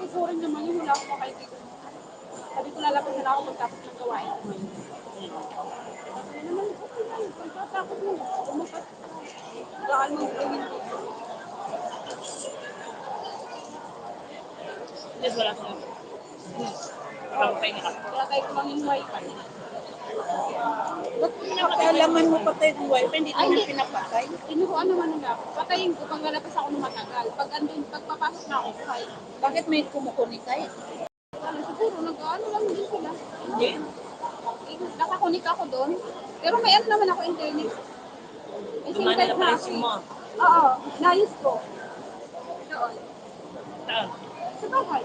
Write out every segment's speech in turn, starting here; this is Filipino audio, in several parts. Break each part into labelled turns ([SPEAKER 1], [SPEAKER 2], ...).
[SPEAKER 1] Siguro naman yung wala akong makaibigan. Sabi ko lalabas na ako pagtapos ng gawain ko. Sabi naman, okay lang, pagkatapos mo, umukat. Gaan mo gawin ko.
[SPEAKER 2] Yes, wala ko. Papahinga ka.
[SPEAKER 1] Kaya tayo ko lang yung wifi.
[SPEAKER 3] Ba't napakialaman mo patay ng wifi? Hindi
[SPEAKER 1] Ay,
[SPEAKER 3] naman
[SPEAKER 1] hindi.
[SPEAKER 3] pinapatay.
[SPEAKER 1] Tinuruan naman nila ako. Patayin ko pag lalabas ako ng matagal. Pag andun, pagpapasok na ako, kahit.
[SPEAKER 3] Bakit may kumukunikay?
[SPEAKER 1] Siguro, nag-ano lang din sila.
[SPEAKER 2] Hindi.
[SPEAKER 1] Nakakunik ako doon. Pero may ano naman ako internet. May SIM
[SPEAKER 2] Gumana
[SPEAKER 1] card
[SPEAKER 2] na
[SPEAKER 1] na
[SPEAKER 2] pala
[SPEAKER 1] ako.
[SPEAKER 2] yung mo.
[SPEAKER 1] Oo, nayos ko. Doon.
[SPEAKER 2] Saan?
[SPEAKER 1] Sa bahay.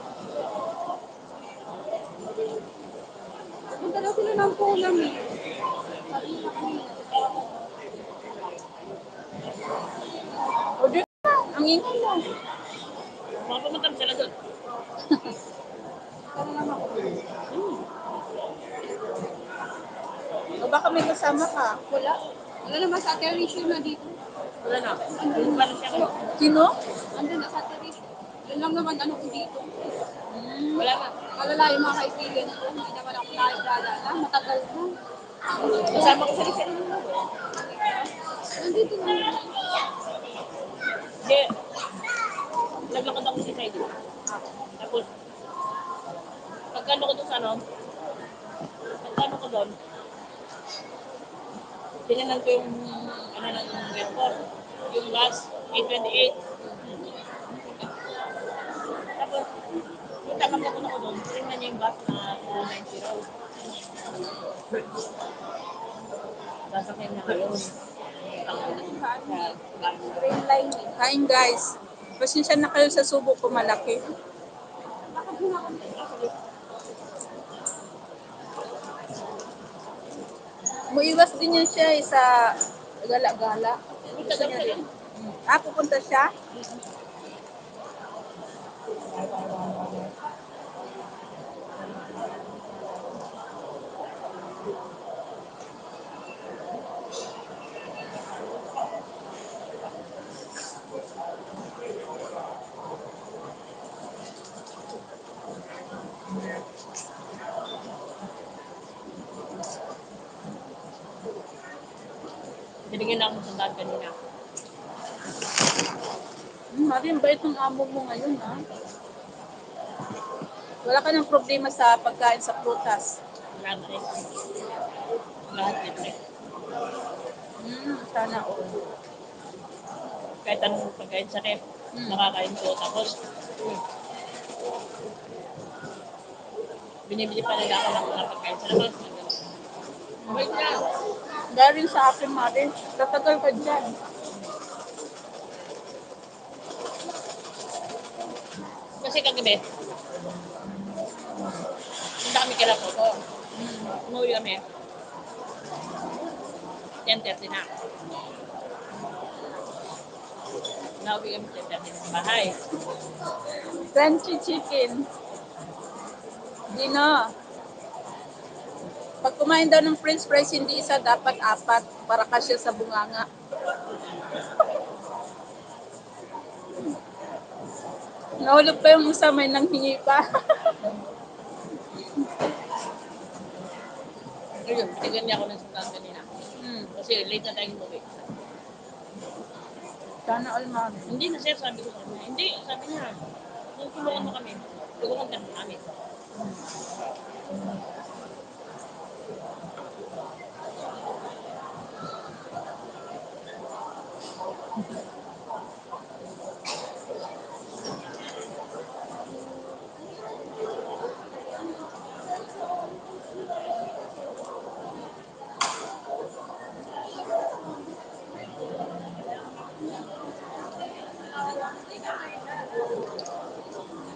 [SPEAKER 1] Punta daw sila ng pulang eh. Sabi niya kanina.
[SPEAKER 3] O di ba? Ang ingay mo.
[SPEAKER 2] Mga pumunta sila doon.
[SPEAKER 1] Kaya lang ako.
[SPEAKER 3] O baka may kasama ka.
[SPEAKER 1] Wala. Wala naman sa Terisio na dito.
[SPEAKER 2] Wala na. Doon pa rin siya kayo.
[SPEAKER 3] Sino?
[SPEAKER 1] Andun na sa Terisio. Yun lang naman ano ko dito.
[SPEAKER 2] Wala na.
[SPEAKER 1] Malala yung mga kaibigan ko. Hindi naman ako nakikilala. Matagal na.
[SPEAKER 2] Kasama ko sa lisa nyo.
[SPEAKER 1] Nandito na.
[SPEAKER 2] Hindi. Naglakad ako sa side. Tapos, pagkano ko doon sa ano, pagkano ko doon, tinanan ko yung, ano ng airport, yung bus, 828. Tapos, yung tamang ko na ko doon, tingnan niya yung bus na 290. Sasakyan niya ngayon.
[SPEAKER 1] Train line eh.
[SPEAKER 3] Kain guys. Pasensya na kayo sa subo ko malaki. Muiwas din yan siya sa gala-gala. Gusto niya rin. Pupunta siya?
[SPEAKER 2] Binigyan na ako ng sandaan kanina.
[SPEAKER 3] Maring bait ng amo mo ngayon, ha? Wala ka ng problema sa pagkain sa prutas.
[SPEAKER 2] Lahat eh. Lahat libre.
[SPEAKER 3] Sana all.
[SPEAKER 2] Kahit anong pagkain sa ref, nakakain ko. Tapos, binibili pa nila ako ng mga pagkain sa labas. Wait na!
[SPEAKER 3] Dahil sa akin, Mari, tatagal ka dyan.
[SPEAKER 2] Kasi kagabi, punta kami kila Toto. Umuwi kami. 10:30 na. Nauwi kami 10:30 sa bahay.
[SPEAKER 3] Crunchy chicken. Dino. Pag kumain daw ng french fries, hindi isa, dapat 4 para kasya sa bunganga. Nahulog pa yung isa, may nanghingi pa.
[SPEAKER 2] Ayun, binigyan niya ako ng sandaan kanina. Kasi late na tayong umuwi.
[SPEAKER 3] Sana all, Mari.
[SPEAKER 2] Hindi na sir, sabi ko sa kanya. Hindi, sabi niya. Kung tulungan mo kami, tulungan ka namin.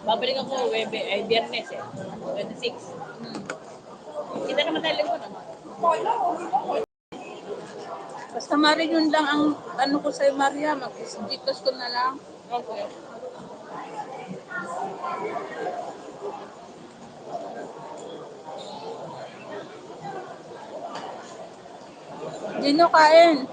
[SPEAKER 2] Babalik ako Biyernes eh. 26. Kita naman tayo lang ko.
[SPEAKER 3] Basta Mari, yun lang ang ano ko sa'yo, Maria. Mag-ditos ko na lang.
[SPEAKER 2] Okay.
[SPEAKER 3] Dino, kain.